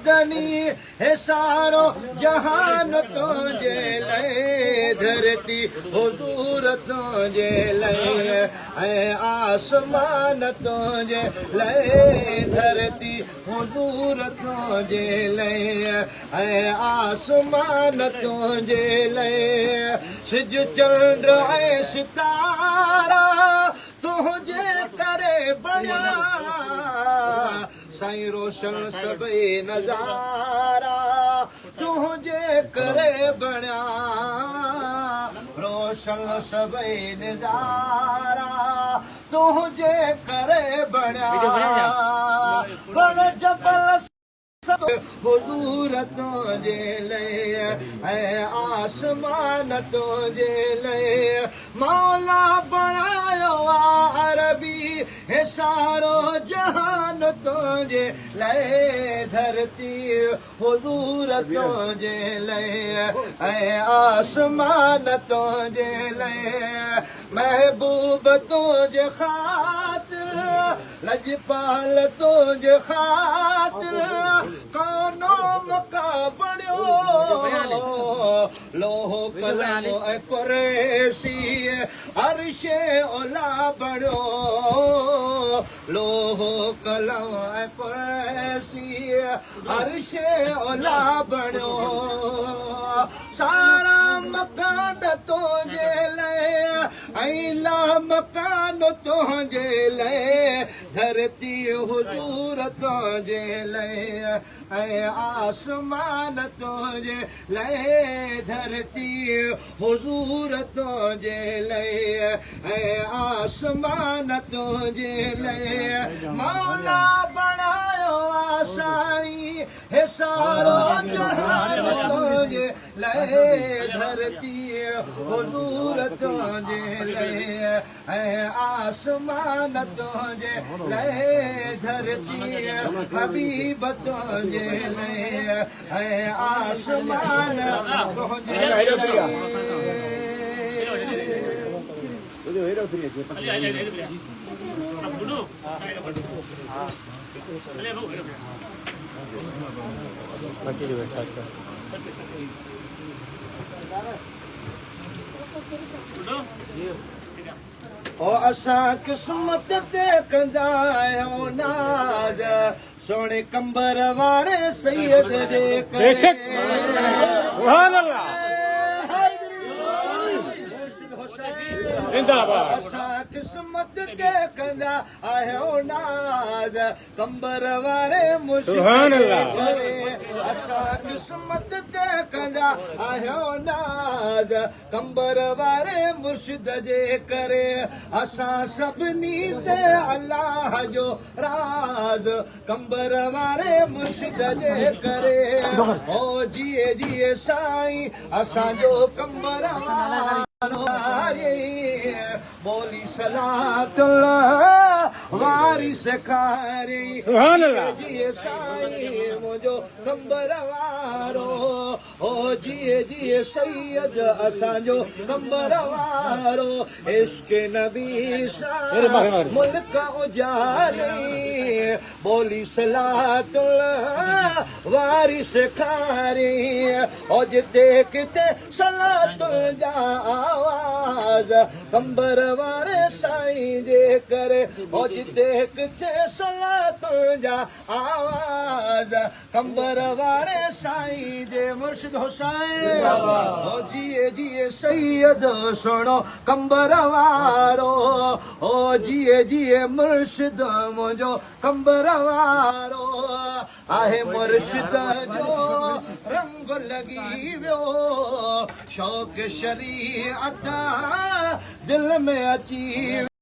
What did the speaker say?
मदनी है सारो जहान तुझे लए धरती हुजूर तुझे लए ऐ आसमान तुझे लए धरती हुजूर तुझे लए ऐ आसमान तुझे लए सिज चंद्र ऐ सितारा तुझे करे बणिया साईं रोशन सभई नज़ारा तुझे करे बणिया रोशन सभई नज़ारा तुझे करे बणिया बण जबल हुजूर तुझे लए ऐ आसमान तुझे लए मौला बणायो अरबी है सारो जहान तुझे लए धरती हुजूर तुझे लए ऐ आसमान तुझे लए महबूब तुझे खातिर लजपाल तुझे खातिर कानो मका बणियो लोह कलम ऐ कुरैशी अर्शे ओला बणियो लोह कलम ऐ कुरैशी अर्शे ओला बणियो सारा मकान तुझे लए ऐला मकान तुझे लए धरती हुजूर तुझे लए ऐ आसमान तुझे लए धरती हुजूर तुझे लए ऐ आसमान तुझे लए मौला बनायो साईं हे सारो जहान तुझे लए धरती हुजूर तुझे लए ऐ आसमान तुझे लए धरती हबीब तुझे लए ऐ आसमान तुझे ओ असां किस्मत ते कंदा आहियूं नाज़ सोणे कंबर वारे सैयद जे करे सुभान अल्लाह जिंदाबाद असां किस्मत ते कंदा आहियूं नाज़ कंबर वारे सुभान अल्लाह असां किस्मत ते कंदा आहियूं नाज़ कंबर वारे मुर्शिद जे करे असां सभिनी ते अल्लाह जो राज कंबर वारे मुर्शिद जे करे ओ जिए जिए साईं असांजो कंबर बोली सलातुल्लाह वारी सेखारी जिए साईं मुंहिंजो कंबर वारो ओ जिए जिए सैयद असांजो कंबर वारो इश्क नबी सां मुल्क उजारी बोली सलातुल्लाह वारी सेखारी ओ जिते किथे सलातुल जा आवाज़ कंबर वारे साईं जे करे ओ जिते किथे सलातुल जा आवाज़ कंबर वारे साईं जे मुर्शिद हुसैन ओ जिए जिए सैयद सुनो कंबर वारो ओ जिए जिए मुर्शिद मुंहिंजो कंबर वारो आहे मुर्शिद जो रंग लॻी वियो शौक़ शरीअत दिल में अची